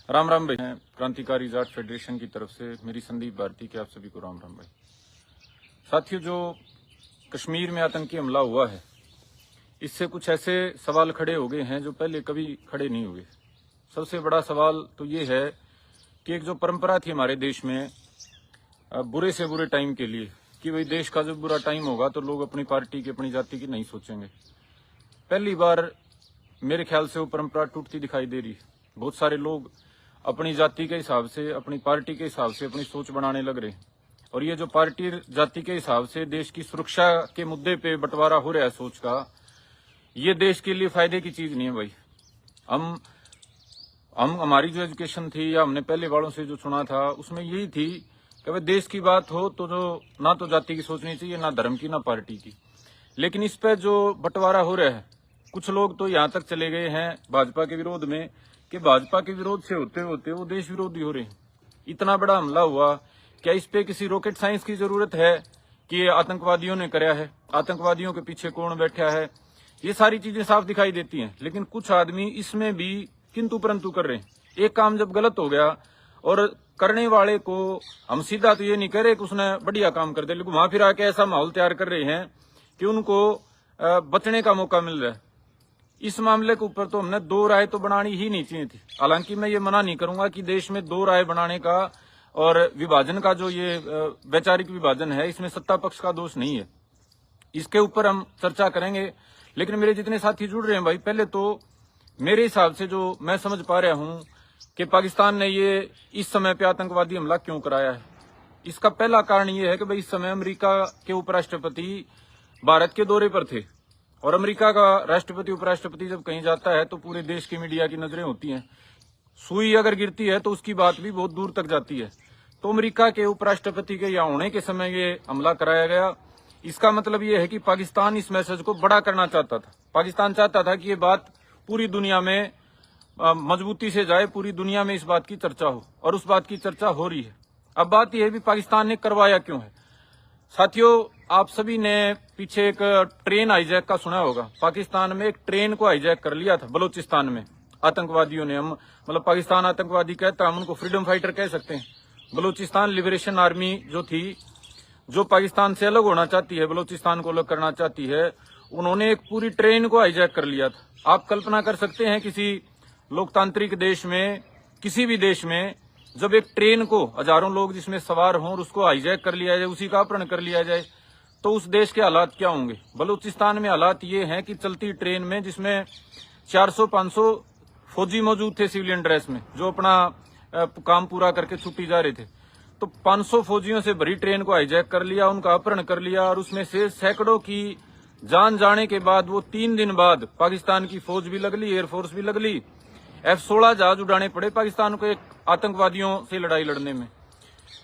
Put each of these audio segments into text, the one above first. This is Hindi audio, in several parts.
राम राम भाई। क्रांतिकारी जाट फेडरेशन की तरफ से मेरी संदीप भारती के आप सभी को राम राम भाई। साथियों, जो कश्मीर में आतंकी हमला हुआ है, इससे कुछ ऐसे सवाल खड़े हो गए हैं जो पहले कभी खड़े नहीं हुए। सबसे बड़ा सवाल तो ये है कि एक जो परंपरा थी हमारे देश में बुरे से बुरे टाइम के लिए, कि भाई देश का जब बुरा टाइम होगा तो लोग अपनी पार्टी की, अपनी जाति की नहीं सोचेंगे। पहली बार मेरे ख्याल से वो परंपरा टूटती दिखाई दे रही है। बहुत सारे लोग अपनी जाति के हिसाब से, अपनी पार्टी के हिसाब से अपनी सोच बनाने लग रहे हैं, और ये जो पार्टी जाति के हिसाब से देश की सुरक्षा के मुद्दे पे बंटवारा हो रहा है सोच का, ये देश के लिए फायदे की चीज नहीं है भाई। हम हमारी जो एजुकेशन थी या हमने पहले वालों से जो सुना था, उसमें यही थी कि भाई देश की बात हो तो जो ना तो जाति की सोचनी चाहिए, ना धर्म की, ना पार्टी की। लेकिन इस पे जो बंटवारा हो रहा है, कुछ लोग तो यहाँ तक चले गए हैं भाजपा के विरोध में कि भाजपा के विरोध से होते होते वो देश विरोधी हो रहे हैं। इतना बड़ा हमला हुआ, क्या इस पे किसी रॉकेट साइंस की जरूरत है कि ये आतंकवादियों ने कराया है, आतंकवादियों के पीछे कौन बैठा है? ये सारी चीजें साफ दिखाई देती हैं। लेकिन कुछ आदमी इसमें भी किंतु परंतु कर रहे हैं। एक काम जब गलत हो गया और करने वाले को हम सीधा तो ये नहीं कह रहे कि उसने बढ़िया काम कर दिया, लेकिन वहां फिर आके ऐसा माहौल तैयार कर रहे हैं कि उनको बचने का मौका मिल रहा है। इस मामले के ऊपर तो हमने दो राय तो बनानी ही नहीं चाहिए थी। हालांकि मैं ये मना नहीं करूंगा कि देश में दो राय बनाने का और विभाजन का जो ये वैचारिक विभाजन है, इसमें सत्ता पक्ष का दोष नहीं है। इसके ऊपर हम चर्चा करेंगे। लेकिन मेरे जितने साथी जुड़ रहे हैं भाई, पहले तो मेरे हिसाब से जो मैं समझ पा रहा हूं कि पाकिस्तान ने ये इस समय पे आतंकवादी हमला क्यों कराया है, इसका पहला कारण ये है कि भाई इस समय अमेरिका के उपराष्ट्रपति भारत के दौरे पर थे, और अमेरिका का राष्ट्रपति उपराष्ट्रपति जब कहीं जाता है तो पूरे देश की मीडिया की नजरें होती हैं। सुई अगर गिरती है तो उसकी बात भी बहुत दूर तक जाती है। तो अमेरिका के उपराष्ट्रपति के यहाँ होने के समय ये हमला कराया गया। इसका मतलब ये है कि पाकिस्तान इस मैसेज को बड़ा करना चाहता था। पाकिस्तान चाहता था कि ये बात पूरी दुनिया में मजबूती से जाए, पूरी दुनिया में इस बात की चर्चा हो, और उस बात की चर्चा हो रही है। अब बात यह है भी पाकिस्तान ने करवाया क्यों है। साथियों, आप सभी ने पीछे एक ट्रेन हाईजैक का सुना होगा। पाकिस्तान में एक ट्रेन को हाईजैक कर लिया था बलूचिस्तान में आतंकवादियों ने। हम मतलब पाकिस्तान आतंकवादी कहता है, हम उनको फ्रीडम फाइटर कह सकते हैं। बलूचिस्तान लिबरेशन आर्मी जो थी, जो पाकिस्तान से अलग होना चाहती है, बलूचिस्तान को अलग करना चाहती है, उन्होंने एक पूरी ट्रेन को हाईजैक कर लिया था। आप कल्पना कर सकते हैं किसी लोकतांत्रिक देश में, किसी भी देश में, जब एक ट्रेन को हजारों लोग जिसमें सवार हों और उसको हाईजैक कर लिया जाए, उसी का अपहरण कर लिया जाए, तो उस देश के हालात क्या होंगे। बलूचिस्तान में हालात ये हैं कि चलती ट्रेन में, जिसमें 400-500 फौजी मौजूद थे सिविलियन ड्रेस में, जो अपना काम पूरा करके छुट्टी जा रहे थे, तो 500 फौजियों से भरी ट्रेन को हाईजैक कर लिया, उनका अपहरण कर लिया, और उसमें से सैकड़ों की जान जाने के बाद वो 3 दिन बाद पाकिस्तान की फौज भी लग ली, एयरफोर्स भी लग ली, F-16 जहाज उड़ाने पड़े पाकिस्तान को एक आतंकवादियों से लड़ाई लड़ने में।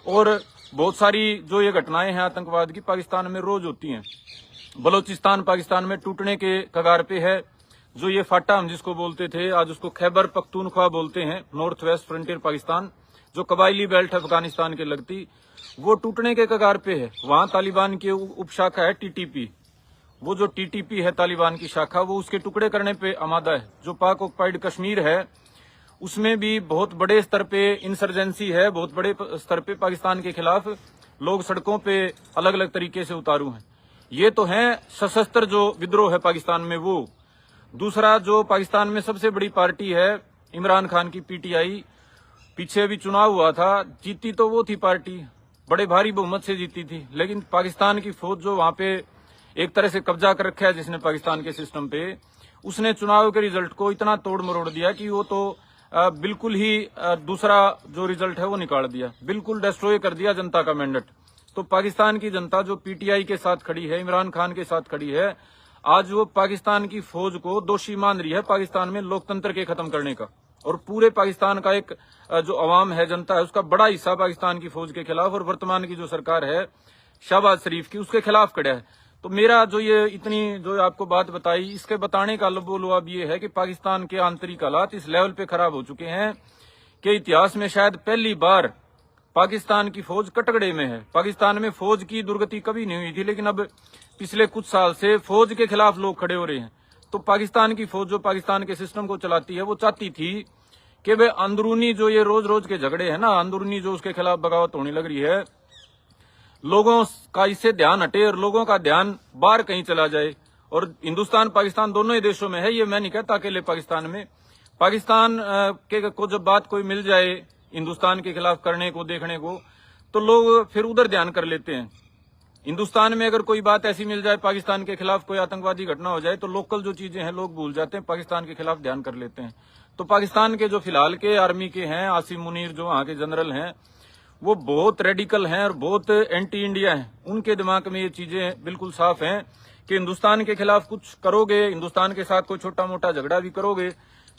और बहुत सारी जो ये घटनाएं हैं आतंकवाद की, पाकिस्तान में रोज होती हैं। बलूचिस्तान पाकिस्तान में टूटने के कगार पे है। जो ये फाटा हम जिसको बोलते थे, आज उसको खैबर पख्तूनख्वा बोलते हैं, नॉर्थ वेस्ट फ्रंटियर पाकिस्तान, जो कबायली बेल्ट है अफगानिस्तान के लगती, वो टूटने के कगार पे है। वहां तालिबान की उपशाखा है TTP। वो जो TTP है तालिबान की शाखा, वो उसके टुकड़े करने पे आमादा है। जो पाक ऑक्युपाइड कश्मीर है, उसमें भी बहुत बड़े स्तर पे इंसर्जेंसी है, बहुत बड़े स्तर पे पाकिस्तान के खिलाफ लोग सड़कों पे अलग अलग तरीके से उतारू हैं। ये तो है सशस्त्र जो विद्रोह है पाकिस्तान में वो। दूसरा, जो पाकिस्तान में सबसे बड़ी पार्टी है इमरान खान की PTI, पीछे भी चुनाव हुआ था, जीती तो वो थी पार्टी, बड़े भारी बहुमत से जीती थी। लेकिन पाकिस्तान की फौज जो वहां पे एक तरह से कब्जा कर रखा है जिसने पाकिस्तान के सिस्टम पे, उसने चुनाव के रिजल्ट को इतना तोड़ मरोड़ दिया कि वो तो बिल्कुल ही दूसरा जो रिजल्ट है वो निकाल दिया, बिल्कुल डिस्ट्रॉय कर दिया जनता का मैंडेट। तो पाकिस्तान की जनता जो PTI के साथ खड़ी है, इमरान खान के साथ खड़ी है, आज वो पाकिस्तान की फौज को दोषी मान रही है पाकिस्तान में लोकतंत्र के खत्म करने का। और पूरे पाकिस्तान का एक जो अवाम है, जनता है, उसका बड़ा हिस्सा पाकिस्तान की फौज के खिलाफ और वर्तमान की जो सरकार है शहबाज शरीफ की, उसके खिलाफ खड़ा है। तो मेरा जो ये इतनी जो आपको बात बताई, इसके बताने का लबोलुआब ये है कि पाकिस्तान के आंतरिक हालात इस लेवल पे खराब हो चुके हैं कि इतिहास में शायद पहली बार पाकिस्तान की फौज कटघरे में है। पाकिस्तान में फौज की दुर्गति कभी नहीं हुई थी, लेकिन अब पिछले कुछ साल से फौज के खिलाफ लोग खड़े हो रहे हैं। तो पाकिस्तान की फौज जो पाकिस्तान के सिस्टम को चलाती है, वो चाहती थी कि वे अंदरूनी जो ये रोज रोज के झगड़े हैं ना, अंदरूनी जो उसके खिलाफ बगावत होने लग रही है, लोगों का इससे ध्यान हटे और लोगों का ध्यान बाहर कहीं चला जाए। और हिंदुस्तान पाकिस्तान दोनों ही देशों में है, ये मैं नहीं कहता अकेले पाकिस्तान में। पाकिस्तान के को जब बात कोई मिल जाए हिंदुस्तान के खिलाफ करने को, देखने को, तो लोग फिर उधर ध्यान कर लेते हैं। हिंदुस्तान में अगर कोई बात ऐसी मिल जाए पाकिस्तान के खिलाफ, कोई आतंकवादी घटना हो जाए, तो लोकल जो चीजें हैं लोग भूल जाते हैं, पाकिस्तान के खिलाफ ध्यान कर लेते हैं। तो पाकिस्तान के जो फिलहाल के आर्मी के हैं, आसिम मुनीर जो वहां के जनरल हैं, वो बहुत रेडिकल हैं और बहुत एंटी इंडिया हैं। उनके दिमाग में ये चीजें बिल्कुल साफ हैं कि हिंदुस्तान के खिलाफ कुछ करोगे, हिंदुस्तान के साथ कोई छोटा मोटा झगड़ा भी करोगे,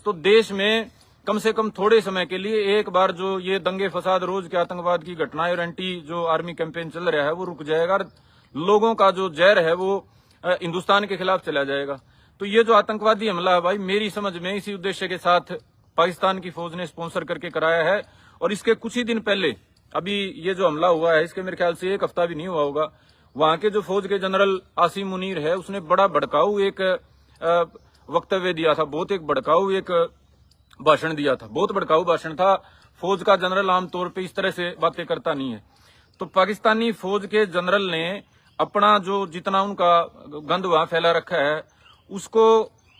तो देश में कम से कम थोड़े समय के लिए एक बार जो ये दंगे फसाद, रोज के आतंकवाद की घटनाएं और एंटी जो आर्मी कैंपेन चल रहा है वो रुक जाएगा और लोगों का जो जहर है वो हिंदुस्तान के खिलाफ चला जाएगा। तो ये जो आतंकवादी हमला है भाई, मेरी समझ में इसी उद्देश्य के साथ पाकिस्तान की फौज ने स्पॉन्सर करके कराया है। और इसके कुछ ही दिन पहले अभी ये जो हमला हुआ है, इसके मेरे ख्याल से एक हफ्ता भी नहीं हुआ होगा, वहां के जो फौज के जनरल आसिम मुनीर है, उसने बड़ा भड़काऊ एक वक्तव्य दिया था, बहुत एक भड़काऊ एक भाषण दिया था, बहुत भड़काऊ भाषण था। फौज का जनरल आमतौर पे इस तरह से बातें करता नहीं है। तो पाकिस्तानी फौज के जनरल ने अपना जो जितना उनका गंद वहां फैला रखा है उसको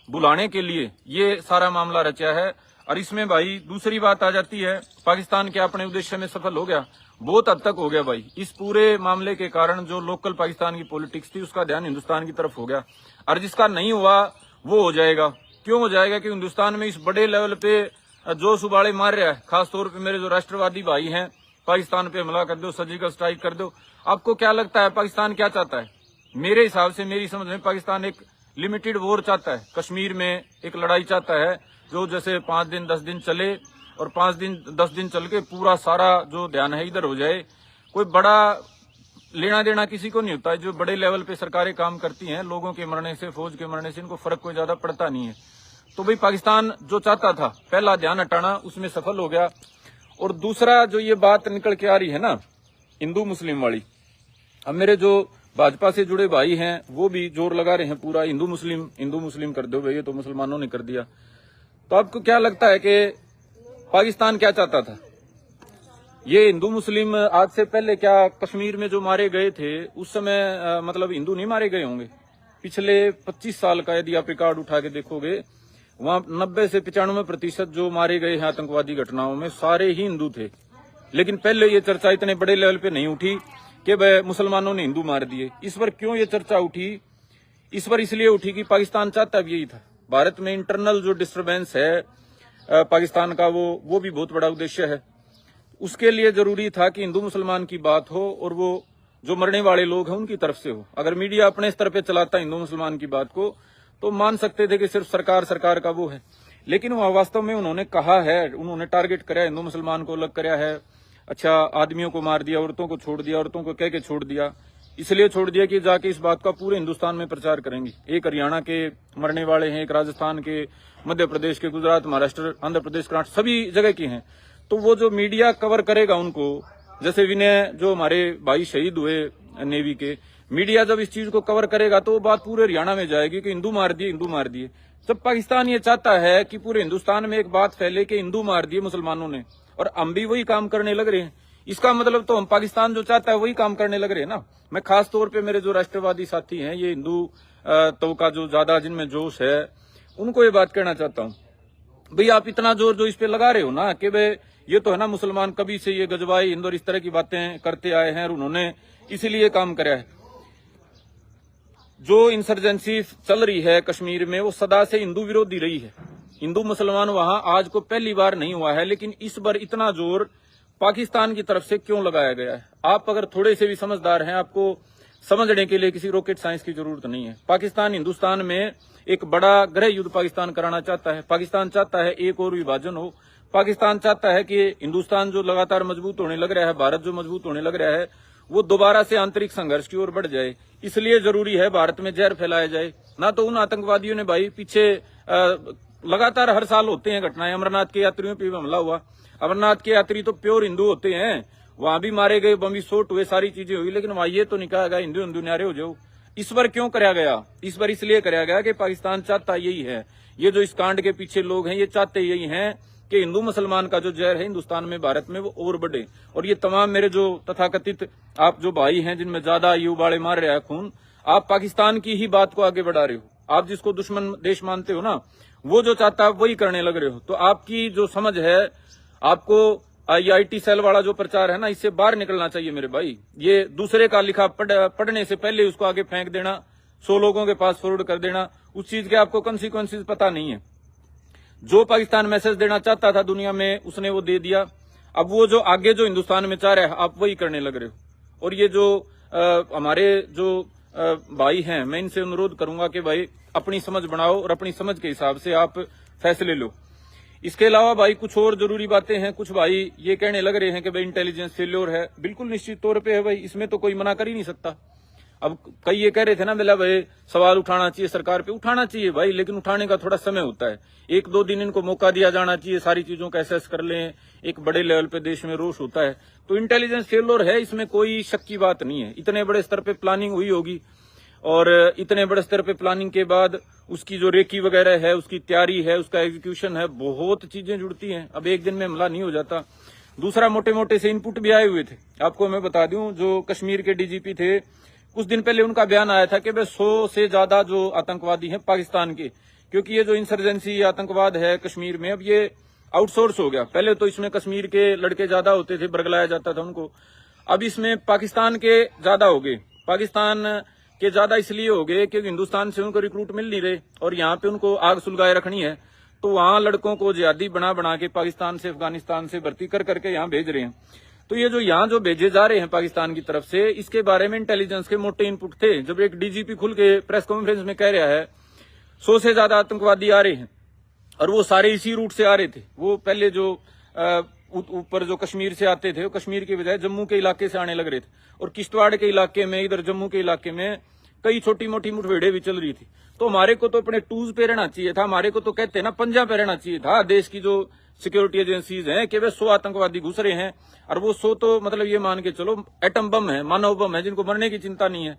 बुलाने के लिए ये सारा मामला रचा है। और इसमें भाई दूसरी बात आ जाती है, पाकिस्तान के अपने उद्देश्य में सफल हो गया, बहुत हद तक हो गया भाई। इस पूरे मामले के कारण जो लोकल पाकिस्तान की पॉलिटिक्स थी उसका ध्यान हिंदुस्तान की तरफ हो गया, और जिसका नहीं हुआ वो हो जाएगा। क्यों हो जाएगा? कि हिंदुस्तान में इस बड़े लेवल पे जोश उबाले मार रहा है, खासतौर पे मेरे जो राष्ट्रवादी भाई हैं, पाकिस्तान पे हमला कर दो, सर्जिकल स्ट्राइक कर दो। आपको क्या लगता है पाकिस्तान क्या चाहता है? मेरे हिसाब से, मेरी समझ में, पाकिस्तान एक लिमिटेड वॉर चाहता है। कश्मीर में एक लड़ाई चाहता है जो जैसे 5 दिन 10 दिन चले और 5 दिन 10 दिन चल के पूरा सारा जो ध्यान है इधर हो जाए। कोई बड़ा लेना देना किसी को नहीं होता है। जो बड़े लेवल पे सरकारें काम करती हैं, लोगों के मरने से, फौज के मरने से इनको फर्क कोई ज्यादा पड़ता नहीं है। तो भाई पाकिस्तान जो चाहता था पहला ध्यान हटाना, उसमें सफल हो गया। और दूसरा जो ये बात निकल के आ रही है ना हिंदू मुस्लिम वाली, अब मेरे जो भाजपा से जुड़े भाई हैं वो भी जोर लगा रहे हैं पूरा हिंदू मुस्लिम कर दो भाई, ये तो मुसलमानों ने कर दिया। तो आपको क्या लगता है कि पाकिस्तान क्या चाहता था? ये हिंदू मुस्लिम आज से पहले क्या कश्मीर में जो मारे गए थे उस समय मतलब हिंदू नहीं मारे गए होंगे? पिछले 25 साल का यदि आप रिकॉर्ड उठा के देखोगे, वहां 90 से 95% जो मारे गए हैं आतंकवादी घटनाओं में सारे ही हिंदू थे। लेकिन पहले ये चर्चा इतने बड़े लेवल पे नहीं उठी कि भाई मुसलमानों ने हिंदू मार दिए। इस पर क्यों ये चर्चा उठी? इस पर इसलिए उठी कि पाकिस्तान चाहता भी यही था। भारत में इंटरनल जो डिस्टर्बेंस है पाकिस्तान का, वो भी बहुत बड़ा उद्देश्य है। उसके लिए जरूरी था कि हिंदू मुसलमान की बात हो और वो जो मरने वाले लोग हैं उनकी तरफ से हो। अगर मीडिया अपने स्तर पे चलाता हिंदू मुसलमान की बात को तो मान सकते थे कि सिर्फ सरकार का वो है। लेकिन वह वास्तव में उन्होंने कहा है, उन्होंने टारगेट कराया, हिंदू मुसलमान को अलग कराया है। अच्छा, आदमियों को मार दिया, औरतों को छोड़ दिया, औरतों को कह के छोड़ दिया। इसलिए छोड़ दिया कि जाके इस बात का पूरे हिंदुस्तान में प्रचार करेंगे। एक हरियाणा के मरने वाले हैं, एक राजस्थान के, मध्य प्रदेश के, गुजरात, महाराष्ट्र, आंध्र प्रदेश, कर्नाटक, सभी जगह के हैं। तो वो जो मीडिया कवर करेगा उनको, जैसे विनय जो हमारे भाई शहीद हुए नेवी के, मीडिया जब इस चीज को कवर करेगा तो वो बात पूरे हरियाणा में जाएगी कि हिंदू मार दिए। जब पाकिस्तान ये चाहता है कि पूरे हिंदुस्तान में एक बात फैले कि हिंदू मार दिए मुसलमानों ने, और हम भी वही काम करने लग रहे हैं, इसका मतलब तो हम पाकिस्तान जो चाहता है वही काम करने लग रहे हैं ना। मैं खास तौर पे मेरे जो राष्ट्रवादी साथी हैं, ये हिंदू तो का जो ज्यादा जिनमें जोश है, उनको ये बात कहना चाहता हूँ, भाई आप इतना जोर जो इस पे लगा रहे हो ना कि भाई ये तो है ना मुसलमान कभी से ये गजवाई हिंदू और इस तरह की बातें करते आए हैं और उन्होंने इसीलिए काम करा है। जो इंसर्जेंसी चल रही है कश्मीर में वो सदा से हिंदू विरोधी रही है। हिंदू मुसलमान वहां आज को पहली बार नहीं हुआ है, लेकिन इस बार इतना जोर पाकिस्तान की तरफ से क्यों लगाया गया है? आप अगर थोड़े से भी समझदार हैं, आपको समझने के लिए किसी रॉकेट साइंस की जरूरत नहीं है। पाकिस्तान हिंदुस्तान में एक बड़ा गृह युद्ध पाकिस्तान कराना चाहता है। पाकिस्तान चाहता है एक और विभाजन हो। पाकिस्तान चाहता है कि हिंदुस्तान जो लगातार मजबूत होने लग रहा है, भारत जो मजबूत होने लग रहा है, वो दोबारा से आंतरिक संघर्ष की ओर बढ़ जाए। इसलिए जरूरी है भारत में जहर फैलाया जाए। ना तो उन आतंकवादियों ने भाई पीछे लगातार हर साल होते हैं घटनाएं। अमरनाथ के यात्रियों पर भी हमला हुआ। अमरनाथ के यात्री तो प्योर हिंदू होते हैं, वहां भी मारे गए, बम विस्फोट हुए, सारी चीजें हुई, लेकिन वहां ये तो नहीं कहा गया हिंदू न्यारे हो जाओ। इस बार क्यों कराया गया? इस बार इसलिए कराया गया कि पाकिस्तान चाहता यही है, ये जो इस कांड के पीछे लोग हैं ये चाहते यही हैं कि हिंदू मुसलमान का जो जहर है हिंदुस्तान में, भारत में, वो और बढ़े। और ये तमाम मेरे जो तथाकथित आप जो भाई हैं जिनमें ज्यादा ये उबाले मार रहा है खून, आप पाकिस्तान की ही बात को आगे बढ़ा रहे हो। आप जिसको दुश्मन देश मानते हो ना, वो जो चाहता है वही करने लग रहे हो। तो आपकी जो समझ है, आपको IIT सेल वाला जो प्रचार है ना, इससे बाहर निकलना चाहिए मेरे भाई। ये दूसरे का लिखा पढ़ने से पहले उसको आगे फेंक देना, 100 लोगों के पास फॉरवर्ड कर देना, उस चीज के आपको कॉन्सिक्वेंसेस पता नहीं है। जो पाकिस्तान मैसेज देना चाहता था दुनिया में, उसने वो दे दिया। अब वो जो आगे जो हिंदुस्तान में चाह रहा है, आप वही करने लग रहे हो। और ये जो हमारे जो भाई हैं, मैं इनसे अनुरोध करूंगा कि भाई अपनी समझ बनाओ और अपनी समझ के हिसाब से आप फैसले लो। इसके अलावा भाई कुछ और जरूरी बातें हैं। कुछ भाई ये कहने लग रहे हैं कि भाई इंटेलिजेंस फेल्योर है। बिल्कुल निश्चित तौर पे है भाई, इसमें तो कोई मना कर ही नहीं सकता। अब कई ये कह रहे थे ना, मिला भाई सवाल उठाना चाहिए सरकार पे, उठाना चाहिए भाई, लेकिन उठाने का थोड़ा समय होता है। 1-2 दिन इनको मौका दिया जाना चाहिए, सारी चीजों का एसेस कर लें। एक बड़े लेवल पे देश में रोष होता है। तो इंटेलिजेंस फेल्योर है, इसमें कोई शक की बात नहीं है। इतने बड़े स्तर पे प्लानिंग हुई होगी, और इतने बड़े स्तर पे प्लानिंग के बाद उसकी जो रेकी वगैरह है, उसकी तैयारी है, उसका एग्जीक्यूशन है, बहुत चीजें जुड़ती हैं। अब एक दिन में हमला नहीं हो जाता। दूसरा, मोटे मोटे से इनपुट भी आए हुए थे। आपको मैं बता दूं, जो कश्मीर के DGP थे, कुछ दिन पहले उनका बयान आया था कि वे 100 से ज्यादा जो आतंकवादी हैं पाकिस्तान के, क्योंकि ये जो इंसर्जेंसी आतंकवाद है कश्मीर में, अब ये आउटसोर्स हो गया। पहले तो इसमें कश्मीर के लड़के ज्यादा होते थे, बरगलाया जाता था उनको। अब इसमें पाकिस्तान के ज्यादा हो गए। पाकिस्तान के ज्यादा इसलिए हो गए क्योंकि हिंदुस्तान से उनको रिक्रूट मिल नहीं रहे, और यहाँ पे उनको आग सुलगाए रखनी है। तो वहां लड़कों को जिहादी बना बना के पाकिस्तान से, अफगानिस्तान से भर्ती कर करके यहाँ भेज रहे हैं। तो ये जो यहाँ जो भेजे जा रहे हैं पाकिस्तान की तरफ से, इसके बारे में इंटेलिजेंस के मोटे इनपुट थे। जब एक DGP खुल के प्रेस कॉन्फ्रेंस में कह रहा है 100 से ज्यादा आतंकवादी आ रहे हैं, और वो सारे इसी रूट से आ रहे थे। वो पहले जो ऊपर जो कश्मीर से आते थे, वो कश्मीर के बजाय जम्मू के इलाके से आने लग रहे थे, और किश्तवाड़ के इलाके में, इधर जम्मू के इलाके में कई छोटी मोटी मुठभेड़े भी चल रही थी। तो हमारे को तो अपने टूज पे रहना चाहिए था। हमारे को तो कहते हैं ना, पंजा पे रहना चाहिए था। देश की जो सिक्योरिटी एजेंसीज हैं कि वे 100 आतंकवादी घुस रहे हैं, और वो 100 तो मतलब ये मान के चलो एटम बम है, मानव बम है, जिनको मरने की चिंता नहीं है।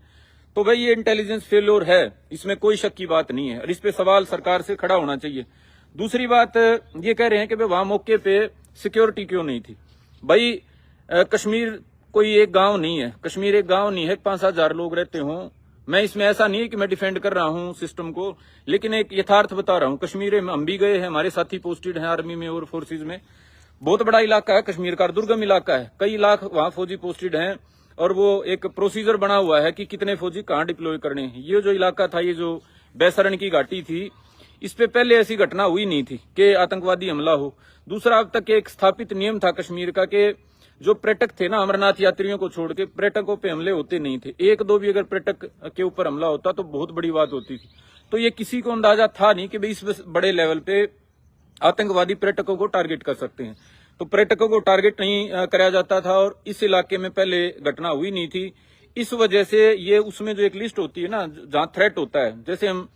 तो भाई ये इंटेलिजेंस फेल्योर है, इसमें कोई शक की बात नहीं है, और इस पे सवाल सरकार से खड़ा होना चाहिए। दूसरी बात ये कह रहे हैं कि भाई वहां मौके पे सिक्योरिटी क्यों नहीं थी। भाई कश्मीर कोई एक गांव नहीं है, कश्मीर एक गांव नहीं है, 5-7 हजार लोग रहते हों। मैं इसमें ऐसा नहीं है कि मैं डिफेंड कर रहा हूं सिस्टम को, लेकिन एक यथार्थ बता रहा हूं। कश्मीर में हम भी गए हैं, हमारे साथी पोस्टेड हैं आर्मी में और फोर्सेज में। बहुत बड़ा इलाका है कश्मीर का, दुर्गम इलाका है, कई लाख वहां फौजी पोस्टेड हैं, और वो एक प्रोसीजर बना हुआ है कि कितने फौजी कहां डिप्लॉय करने हैं। ये जो इलाका था, ये जो बैसरण की घाटी थी, इस पे पहले ऐसी घटना हुई नहीं थी कि आतंकवादी हमला हो। दूसरा, अब तक एक स्थापित नियम था कश्मीर का कि जो पर्यटक थे ना, अमरनाथ यात्रियों को छोड़ के पर्यटकों पे हमले होते नहीं थे। 1-2 भी अगर पर्यटक के ऊपर हमला होता तो बहुत बड़ी बात होती थी। तो ये किसी को अंदाजा था नहीं कि भाई इस बड़े लेवल पे आतंकवादी पर्यटकों को टारगेट कर सकते हैं। तो पर्यटकों को टारगेट नहीं कराया जाता था, और इस इलाके में पहले घटना हुई नहीं थी। इस वजह से ये उसमें जो एक लिस्ट होती है ना, जहां थ्रेट होता है, जैसे हम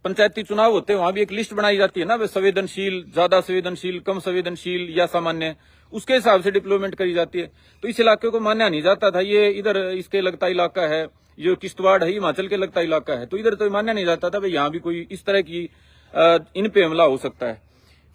पंचायती चुनाव होते हैं, वहां भी एक लिस्ट बनाई जाती है ना, वे संवेदनशील, ज्यादा संवेदनशील, कम संवेदनशील या सामान्य, उसके हिसाब से डिप्लॉयमेंट करी जाती है। तो इस इलाके को माना नहीं जाता था। ये इधर इसके लगता इलाका है, जो किश्तवाड़ है हिमाचल के लगता इलाका है, तो इधर तो माना नहीं जाता था भाई यहाँ भी कोई इस तरह की इन पे हमला हो सकता है।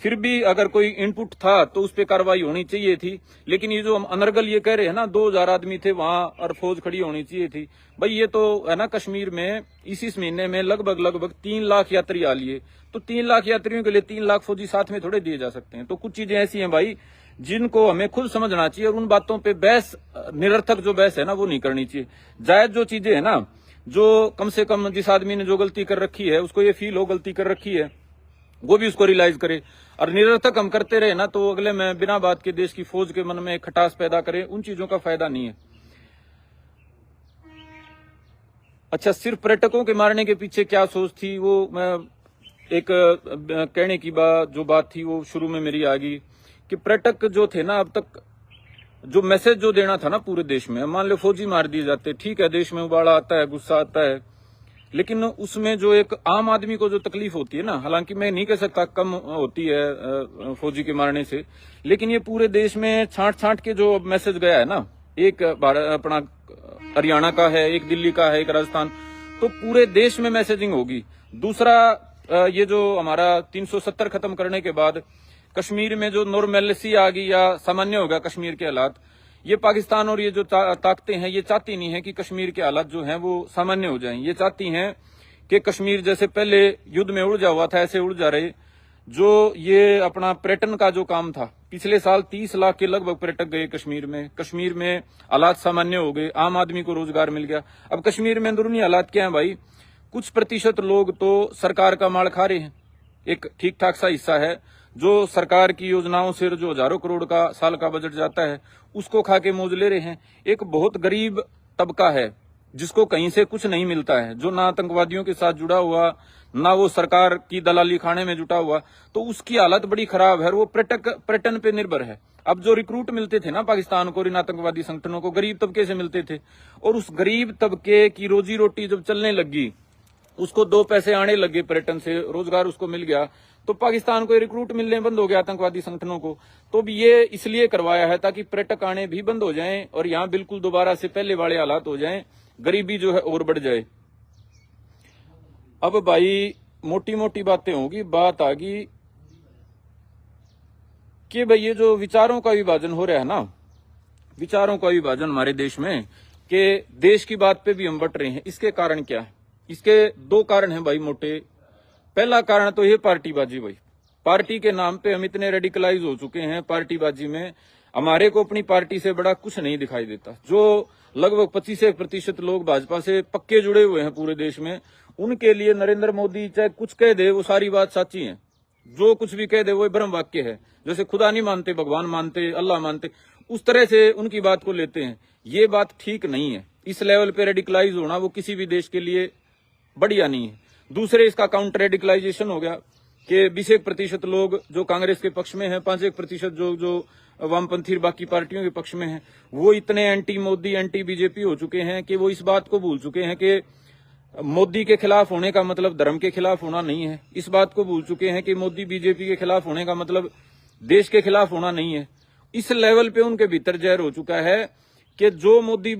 फिर भी अगर कोई इनपुट था तो उस पर कार्रवाई होनी चाहिए थी। लेकिन ये जो हम अनर्गल ये कह रहे हैं ना, 2000 आदमी थे वहां और फौज खड़ी होनी चाहिए थी, भाई ये तो है ना, कश्मीर में इस महीने में लगभग 3 लाख यात्री आ लिए। तो 3 लाख यात्रियों के लिए 3 लाख फौजी साथ में थोड़े दिए जा सकते हैं। तो कुछ चीजें ऐसी हैं भाई जिनको हमें खुद समझना चाहिए, और उन बातों पे बहस, निरर्थक जो बहस है ना, वो नहीं करनी चाहिए। जायज जो चीजें है ना, जो कम से कम जिस आदमी ने जो गलती कर रखी है उसको ये फील हो गलती कर रखी है, वो भी उसको रियलाइज करे। और निरर्थक हम करते रहे ना, तो अगले में बिना बात के देश की फौज के मन में खटास पैदा करे, उन चीजों का फायदा नहीं है। अच्छा, सिर्फ पर्यटकों के मारने के पीछे क्या सोच थी, वो मैं एक कहने की बात थी, वो शुरू में मेरी आ गई कि पर्यटक जो थे ना, अब तक जो मैसेज जो देना था ना पूरे देश में, मान लो फौजी मार दिए जाते, ठीक है, देश में उबाला आता है, गुस्सा आता है, लेकिन उसमें जो एक आम आदमी को जो तकलीफ होती है ना, हालांकि मैं नहीं कह सकता कम होती है फौजी के मारने से, लेकिन ये पूरे देश में छांट के जो मैसेज गया है ना, एक अपना हरियाणा का है, एक दिल्ली का है, एक राजस्थान, तो पूरे देश में मैसेजिंग होगी। दूसरा, ये जो हमारा 370 खत्म करने के बाद कश्मीर में जो नॉर्मेलिटी आ गई या सामान्य हो गया कश्मीर के हालात, ये पाकिस्तान और ये जो ताकतें हैं ये चाहती नहीं है कि कश्मीर के हालात जो हैं वो सामान्य हो जाएं। ये चाहती हैं कि कश्मीर जैसे पहले युद्ध में उड़ जा हुआ था ऐसे उड़ जा रहे। जो ये अपना पर्यटन का जो काम था, पिछले साल 30 लाख के लगभग पर्यटक गए कश्मीर में हालात सामान्य हो गए, आम आदमी को रोजगार मिल गया। अब कश्मीर में अंदरूनी हालात क्या है भाई, कुछ प्रतिशत लोग तो सरकार का माल खा रहे हैं, एक ठीक ठाक सा हिस्सा है जो सरकार की योजनाओं से जो हजारों करोड़ का साल का बजट जाता है उसको खा के मौज ले रहे हैं। एक बहुत गरीब तबका है जिसको कहीं से कुछ नहीं मिलता है, जो ना आतंकवादियों के साथ जुड़ा हुआ ना वो सरकार की दलाली खाने में जुटा हुआ, तो उसकी हालत बड़ी खराब है। वो पर्यटन पे निर्भर है। अब जो रिक्रूट मिलते थे ना पाकिस्तान को इन आतंकवादी संगठनों को, गरीब तबके से मिलते थे, और उस गरीब तबके की रोजी रोटी जब चलने लगी, उसको 2 पैसे आने लगे पर्यटन से, रोजगार उसको मिल गया, तो पाकिस्तान को रिक्रूट मिलने बंद हो गया आतंकवादी संगठनों को। तो भी ये इसलिए करवाया है ताकि पर्यटक आने भी बंद हो जाएं और यहाँ बिल्कुल दोबारा से पहले वाले हालात हो जाएं, गरीबी जो है और बढ़ जाए। अब भाई मोटी मोटी बातें होगी, बात आ गई कि भाई ये जो विचारों का विभाजन हो रहा है ना, विचारों का विभाजन हमारे देश में, कि देश की बात पे भी हम बट रहे हैं, इसके कारण क्या है? इसके 2 कारण हैं भाई मोटे। पहला कारण तो ये पार्टीबाजी। भाई पार्टी के नाम पे हम इतने रेडिकलाइज हो चुके हैं पार्टीबाजी में, हमारे को अपनी पार्टी से बड़ा कुछ नहीं दिखाई देता। जो लगभग 25% लोग भाजपा से पक्के जुड़े हुए हैं पूरे देश में, उनके लिए नरेंद्र मोदी चाहे कुछ कह दे वो सारी बात सच्ची है, जो कुछ भी कह दे वो ब्रह्म वाक्य है। जैसे खुदा नहीं मानते, भगवान मानते, अल्लाह मानते, उस तरह से उनकी बात को लेते हैं। ये बात ठीक नहीं है। इस लेवल पे रेडिकलाइज होना वो किसी भी देश के लिए बढ़िया नहीं है। दूसरे इसका काउंटर रेडिकलाइजेशन हो गया कि 20% लोग जो कांग्रेस के पक्ष में है, 5% जो वामपंथी बाकी पार्टियों के पक्ष में है, वो इतने एंटी मोदी एंटी बीजेपी हो चुके हैं कि वो इस बात को भूल चुके हैं कि मोदी के खिलाफ होने का मतलब धर्म के खिलाफ होना नहीं है। इस बात को भूल चुके हैं कि मोदी बीजेपी के खिलाफ होने का मतलब देश के खिलाफ होना नहीं है। इस लेवल पे उनके भीतर जहर हो चुका है कि जो मोदी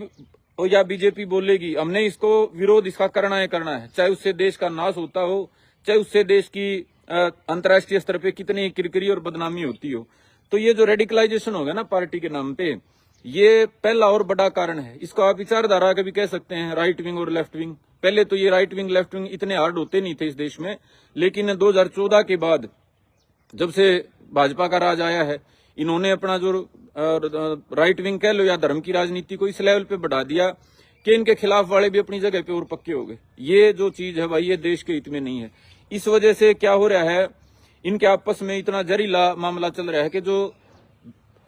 या बीजेपी बोलेगी हमने इसको विरोध इसका करना है, चाहे उससे देश का नाश होता हो, चाहे उससे देश की अंतर्राष्ट्रीय स्तर पे कितनी किरकिरी और बदनामी होती हो। तो ये जो रेडिकलाइजेशन हो गया ना पार्टी के नाम पे, ये पहला और बड़ा कारण है। इसको आप विचारधारा के भी कह सकते हैं, राइट विंग और लेफ्ट विंग। पहले तो ये राइट विंग लेफ्ट विंग इतने हार्ड होते नहीं थे इस देश में, लेकिन 2014 के बाद जब से भाजपा का राज आया है, इन्होंने अपना जो राइट विंग कह लो या धर्म की राजनीति को इस लेवल पे बढ़ा दिया कि इनके खिलाफ वाले भी अपनी जगह पे और पक्के हो गए। ये जो चीज है भाई ये देश के हित में नहीं है। इस वजह से क्या हो रहा है, इनके आपस में इतना जहरीला मामला चल रहा है कि जो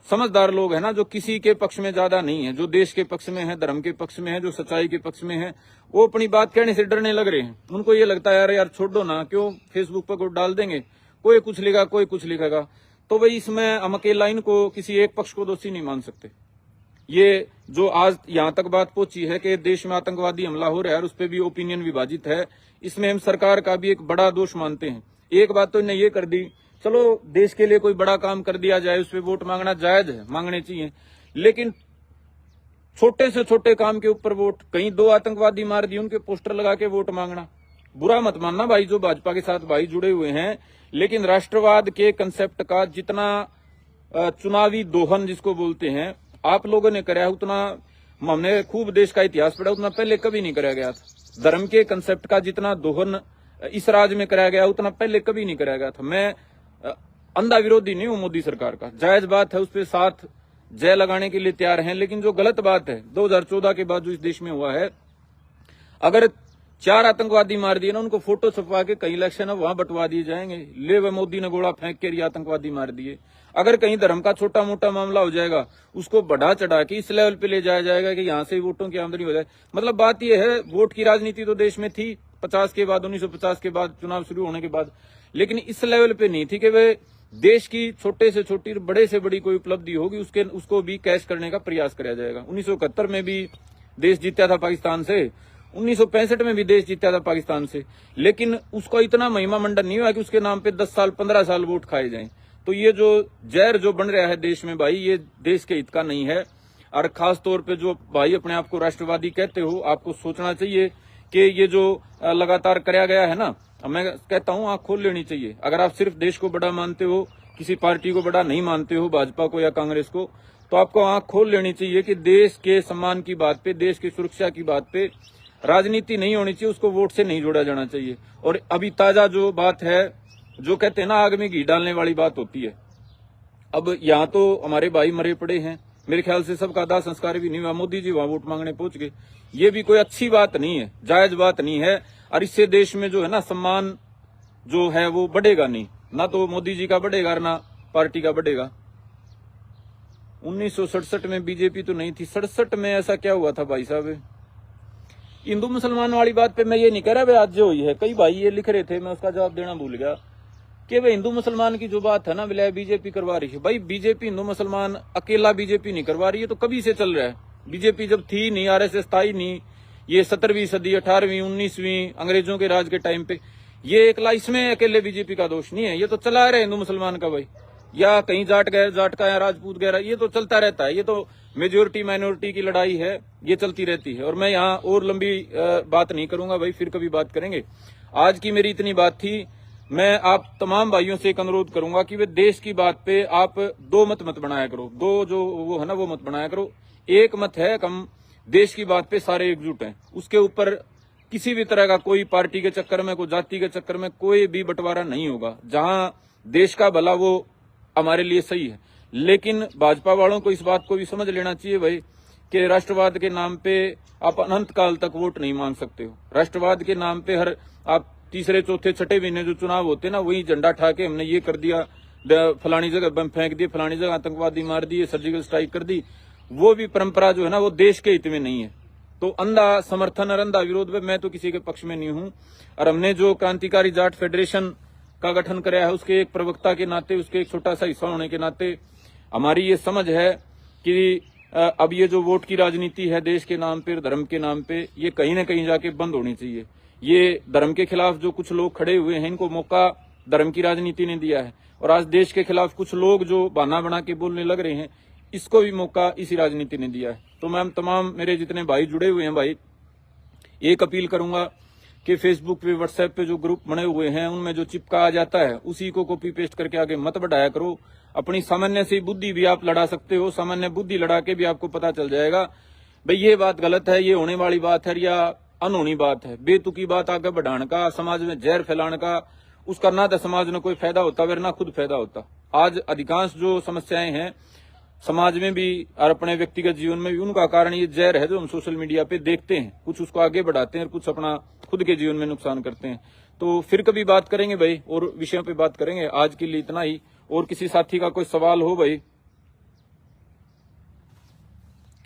समझदार लोग हैं ना, जो किसी के पक्ष में ज्यादा नहीं है, जो देश के पक्ष में है, धर्म के पक्ष में है, जो सच्चाई के पक्ष में है, वो अपनी बात कहने से डरने लग रहे हैं। उनको ये लगता है यार छोड़ो ना, क्यों फेसबुक पर कोई डाल देंगे, कोई कुछ लिखा कोई कुछ लिखेगा। तो भाई इसमें हम अकेला इनको किसी एक पक्ष को दोषी नहीं मान सकते। ये जो आज यहाँ तक बात पहुंची है कि देश में आतंकवादी हमला हो रहा है और उस पर भी ओपिनियन विभाजित है, इसमें हम सरकार का भी एक बड़ा दोष मानते हैं। एक बात तो इन्हें ये कर दी, चलो देश के लिए कोई बड़ा काम कर दिया जाए, उस पर वोट मांगना जायज है, मांगने चाहिए, लेकिन छोटे से छोटे काम के ऊपर वोट, कहीं 2 आतंकवादी मार दिए उनके पोस्टर लगा के वोट मांगना, बुरा मत मानना भाई जो भाजपा के साथ भाई जुड़े हुए हैं, लेकिन राष्ट्रवाद के कंसेप्ट का जितना चुनावी दोहन जिसको बोलते हैं आप लोगों ने कराया, उतना हमने खूब देश का इतिहास पढ़ा, उतना पहले कभी नहीं कराया गया था। धर्म के कंसेप्ट का जितना दोहन इस राज्य में कराया गया उतना पहले कभी नहीं कराया गया था। मैं अंधा विरोधी नहीं हूं मोदी सरकार का, जायज बात है, उस पर साथ जय लगाने के लिए तैयार हैं, लेकिन जो गलत बात है 2014 के बाद जो इस देश में हुआ है, अगर 4 आतंकवादी मार दिए ना, उनको फोटो छपवा के कहीं इलेक्शन है वहां बंटवा दिए जाएंगे, ले वह मोदी ने गोला फेंक के ये आतंकवादी मार दिए। अगर कहीं धर्म का छोटा मोटा मामला हो जाएगा उसको बढ़ा चढ़ा के इस लेवल पे ले जाया जाएगा कि यहाँ से वोटों की आमदनी हो जाए। मतलब बात यह है, वोट की राजनीति तो देश में थी 50 के बाद, 1950 के बाद चुनाव शुरू होने के बाद, लेकिन इस लेवल पे नहीं थी कि वे देश की छोटे से छोटी बड़े से बड़ी कोई उपलब्धि होगी उसको भी कैश करने का प्रयास किया जाएगा। 1971 में भी देश जीता था पाकिस्तान से, 1965 में भी देश जीता था पाकिस्तान से, लेकिन उसका इतना महिमा मंडन नहीं हुआ कि उसके नाम पे 10 साल 15 साल वोट खाए जाएं। तो ये जो जहर जो बन रहा है देश में भाई, ये देश के हित का नहीं है। और खास तौर पे जो भाई अपने आप को राष्ट्रवादी कहते हो, आपको सोचना चाहिए कि ये जो लगातार कराया गया है ना, मैं कहता हूं आंख खोल लेनी चाहिए। अगर आप सिर्फ देश को बड़ा मानते हो किसी पार्टी को बड़ा नहीं मानते हो, भाजपा को या कांग्रेस को, तो आपको आंख खोल लेनी चाहिए कि देश के सम्मान की बात पे, देश की सुरक्षा की बात पे राजनीति नहीं होनी चाहिए, उसको वोट से नहीं जोड़ा जाना चाहिए। और अभी ताजा जो बात है, जो कहते हैं ना आग में घी डालने वाली बात होती है। अब यहाँ तो हमारे भाई मरे पड़े हैं, मेरे ख्याल से सबका दाह संस्कार भी नहीं हुआ, मोदी जी वहां वोट मांगने पहुंच गए। ये भी कोई अच्छी बात नहीं है, जायज बात नहीं है। और इससे देश में जो है ना सम्मान जो है वो बढ़ेगा नहीं, ना तो मोदी जी का बढ़ेगा ना पार्टी का बढ़ेगा। 1967 में बीजेपी तो नहीं थी, 67 में ऐसा क्या हुआ था भाई साहब? हिंदू मुसलमान वाली बात पे मैं ये नहीं कह रहा भाई आज जो हुई है, कई भाई ये लिख रहे थे, मैं उसका जवाब देना भूल गया कि भाई हिंदू मुसलमान की जो बात है ना विलय बीजेपी करवा रही है। भाई बीजेपी हिंदू मुसलमान अकेला बीजेपी नहीं करवा रही है, तो कभी से चल रहा है। बीजेपी जब थी नहीं, आरएसएस था ही नहीं, ये 17वीं सदी 18वीं 19वीं अंग्रेजों के राज के टाइम पे, ये एकला इसमें अकेले बीजेपी का दोष नहीं है, ये तो चला रहा है हिंदू मुसलमान का भाई, या कहीं जाट गए जाट का या राजपूत गया, ये तो चलता रहता है। ये तो मेजोरिटी माइनॉरिटी की लड़ाई है, ये चलती रहती है। और मैं यहाँ और लंबी बात नहीं करूंगा भाई, फिर कभी बात करेंगे। आज की मेरी इतनी बात थी। मैं आप तमाम भाइयों से एक अनुरोध करूंगा कि वे देश की बात पे आप दो मत बनाया करो, दो जो वो है ना वो मत बनाया करो। एक मत है कम, देश की बात पे सारे एकजुट हैं, उसके ऊपर किसी भी तरह का कोई पार्टी के चक्कर में, कोई जाति के चक्कर में कोई भी बंटवारा नहीं होगा। जहां देश का भला वो हमारे लिए सही है। लेकिन भाजपा वालों को इस बात को भी समझ लेना चाहिए भाई कि राष्ट्रवाद के नाम पे आप अनंत काल तक वोट नहीं मांग सकते हो। राष्ट्रवाद के नाम पे हर आप तीसरे चौथे छठे महीने जो चुनाव होते हैं ना, वही झंडा ठा के हमने ये कर दिया, फलानी जगह बम फेंक दिए, फलानी जगह आतंकवादी मार दिए, सर्जिकल स्ट्राइक कर दी, वो भी परंपरा जो है ना वो देश के हित में नहीं है। तो अंधा समर्थन और अंधा विरोध में मैं तो किसी के पक्ष में नहीं हूं। और हमने जो क्रांतिकारी जाट फेडरेशन का गठन कराया है, उसके एक प्रवक्ता के नाते, उसके एक छोटा सा हिस्सा होने के नाते हमारी ये समझ है कि अब ये जो वोट की राजनीति है देश के नाम पे, धर्म के नाम पे, ये कहीं ना कहीं जाके बंद होनी चाहिए। ये धर्म के खिलाफ जो कुछ लोग खड़े हुए हैं, इनको मौका धर्म की राजनीति ने दिया है। और आज देश के खिलाफ कुछ लोग जो बहाना बना के बोलने लग रहे हैं, इसको भी मौका इसी राजनीति ने दिया है। तो मैं तमाम मेरे जितने भाई जुड़े हुए हैं भाई, एक अपील करूंगा कि फेसबुक पे, व्हाट्सएप पे जो ग्रुप बने हुए हैं, उनमें जो चिपका आ जाता है उसी को कॉपी पेस्ट करके आगे मत बढ़ाया करो। अपनी सामान्य सी बुद्धि भी आप लड़ा सकते हो, सामान्य बुद्धि लड़ा के भी आपको पता चल जाएगा भाई ये बात गलत है, ये होने वाली बात है या अनहोनी बात है। बेतुकी बात आगे बढ़ाने का, समाज में जहर फैलाने का, उसका ना तो समाज में कोई फायदा होता वरना खुद फायदा होता। आज अधिकांश जो समस्याएं हैं समाज में भी और अपने व्यक्तिगत जीवन में भी, उनका कारण ये जहर है जो हम सोशल मीडिया पे देखते हैं। कुछ उसको आगे बढ़ाते हैं और कुछ अपना खुद के जीवन में नुकसान करते हैं। तो फिर कभी बात करेंगे भाई, और विषयों पे बात करेंगे। आज के लिए इतना ही। और किसी साथी का कोई सवाल हो भाई,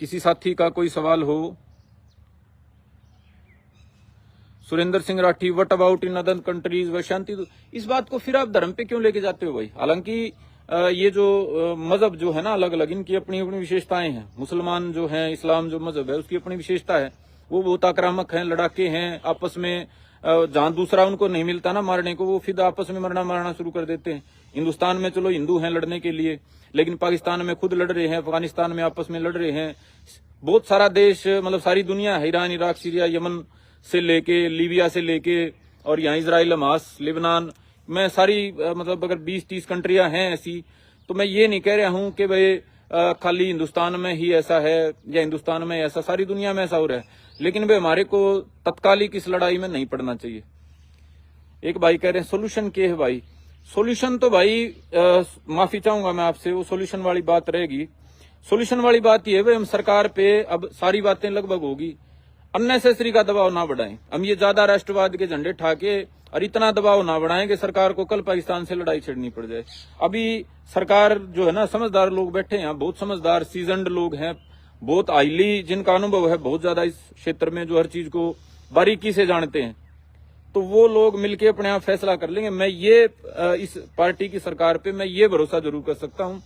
किसी साथी का कोई सवाल हो? Surendra Singh Rathi, what about in other countries व शांति? इस बात को फिर आप धर्म पे क्यों लेके जाते हो भाई? हालांकि ये जो मजहब जो है ना अलग अलग, इनकी अपनी अपनी विशेषताएं हैं। मुसलमान जो है, इस्लाम जो मजहब है, उसकी अपनी विशेषता है। वो बहुत आक्रामक हैं, लड़ाके हैं, आपस में जहां दूसरा उनको नहीं मिलता ना मारने को, वो फिर आपस में मारना शुरू कर देते हैं। हिंदुस्तान में चलो हिंदू हैं लड़ने के लिए, लेकिन पाकिस्तान में खुद लड़ रहे हैं, अफगानिस्तान में आपस में लड़ रहे हैं। बहुत सारा देश, मतलब सारी दुनिया है, ईरान, इराक, सीरिया, यमन से लेके, लीबिया से लेके, और यहाँ इजराइल, हमास, लेबनान में सारी मतलब अगर 20-30 कंट्रियां हैं ऐसी, तो मैं ये नहीं कह रहा हूं कि भाई खाली हिंदुस्तान में ही ऐसा है या हिंदुस्तान में ऐसा, सारी दुनिया में ऐसा हो रहा है। लेकिन भाई हमारे को तत्कालिक इस लड़ाई में नहीं पड़ना चाहिए। एक भाई कह रहे हैं सोल्यूशन क्या है भाई? सोल्यूशन तो भाई माफी चाहूंगा मैं आपसे, वो सोल्यूशन वाली बात रहेगी। सोल्यूशन वाली बात ये है भाई, हम सरकार पे अब सारी बातें लगभग होगी, अननेसेसरी का दबाव ना बढ़ाएं। हम ये ज्यादा राष्ट्रवाद के झंडे ठाके और इतना दबाव ना बढ़ाएं कि सरकार को कल पाकिस्तान से लड़ाई छेड़नी पड़ जाए। अभी सरकार जो है ना, समझदार लोग बैठे हैं, बहुत समझदार सीजन्ड लोग हैं, बहुत हाईली जिनका अनुभव है बहुत ज्यादा इस क्षेत्र में, जो हर चीज को बारीकी से जानते हैं, तो वो लोग मिलके अपने आप फैसला कर लेंगे। मैं ये इस पार्टी की सरकार पे मैं ये भरोसा जरूर कर सकता हूं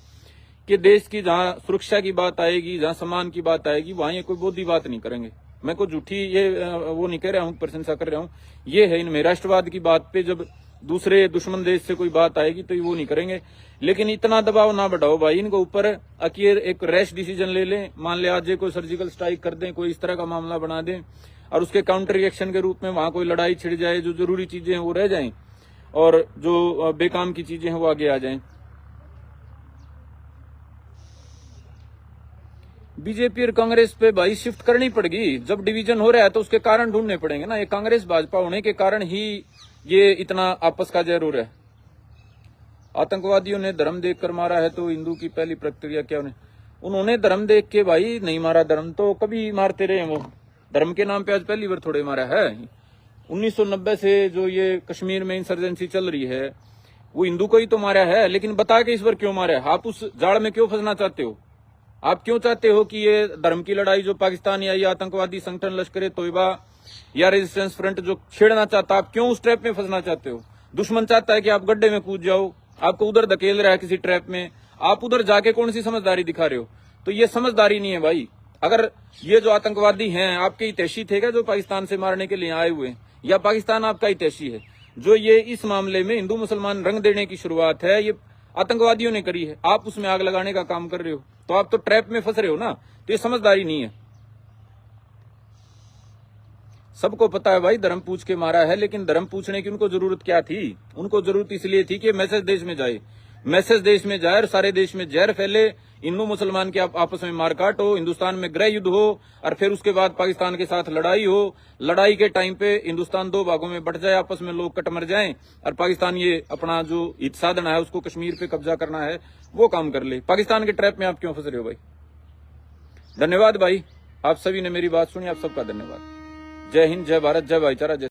कि देश की जहां सुरक्षा की बात आएगी, जहां सम्मान की बात आएगी, वहां ये कोई बोधी बात नहीं करेंगे। मैं कोई झूठी ये वो नहीं कह रहा हूं, प्रशंसा कर रहा हूं, ये है इनमें राष्ट्रवाद की बात पे जब दूसरे दुश्मन देश से कोई बात आएगी तो वो नहीं करेंगे। लेकिन इतना दबाव ना बढ़ाओ भाई इनको ऊपर, अकीर एक रैश डिसीजन ले लें। मान ले आज कोई सर्जिकल स्ट्राइक कर दें, कोई इस तरह का मामला बना दें, और उसके काउंटर रिएक्शन के रूप में वहां कोई लड़ाई छिड़ जाए, जो जरूरी चीजें हैं वो रह जाएं और जो बेकाम की चीजें हैं वो आगे आ जाएं। बीजेपी और कांग्रेस पे भाई शिफ्ट करनी पड़ेगी। जब डिवीजन हो रहा है तो उसके कारण ढूंढने पड़ेंगे ना। ये कांग्रेस भाजपा होने के कारण ही ये इतना आपस का जहर हो रहा है। आतंकवादियों ने धर्म देखकर मारा है तो हिंदू की पहली प्रतिक्रिया क्या उन्होंने धर्म देख के भाई नहीं मारा। धर्म तो कभी मारते रहे वो, धर्म के नाम पे आज पहली बार थोड़े मारा है। 1990 से जो ये कश्मीर में इंसर्जेंसी चल रही है वो हिंदू को ही तो मारा है, लेकिन बता के इस बार क्यों मारा है? आप उस जाड़ में क्यों फंसना चाहते हो? आप क्यों चाहते हो कि ये धर्म की लड़ाई जो पाकिस्तान या ये आतंकवादी संगठन लश्कर तोयबा या रेजिस्टेंस फ्रंट जो छेड़ना चाहता, आप क्यों उस ट्रैप में फंसना चाहते हो? दुश्मन चाहता है कि आप गड्ढे में कूद जाओ, आपको उधर धकेल रहा है किसी ट्रैप में, आप उधर जाके कौन सी समझदारी दिखा रहे हो? तो ये समझदारी नहीं है भाई। अगर ये जो आतंकवादी हैं आपके हितैषी थे क्या जो पाकिस्तान से मारने के लिए आए हुए, या पाकिस्तान आपका हितैषी है? जो ये इस मामले में हिंदू मुसलमान रंग देने की शुरुआत है ये आतंकवादियों ने करी है, आप उसमें आग लगाने का काम कर रहे हो, तो आप तो ट्रैप में फंस रहे हो ना। तो ये समझदारी नहीं है। सबको पता है भाई धर्म पूछ के मारा है, लेकिन धर्म पूछने की उनको जरूरत क्या थी? उनको जरूरत इसलिए थी कि मैसेज देश में जाए, मैसेज देश में जाए और सारे देश में जहर फैले, हिंदू मुसलमान के आपस में मारकाट हो, हिंदुस्तान में गृह युद्ध हो और फिर उसके बाद पाकिस्तान के साथ लड़ाई हो। लड़ाई के टाइम पे हिंदुस्तान दो भागों में बट जाए, आपस में लोग कट मर जाएं और पाकिस्तान ये अपना जो हित साधना है उसको कश्मीर पे कब्जा करना है वो काम कर ले। पाकिस्तान के ट्रैप में आप क्यों फंस रहे हो भाई? धन्यवाद भाई, आप सभी ने मेरी बात सुनी, आप सबका धन्यवाद। जय हिंद, जय भारत, जय भाईचारा, जय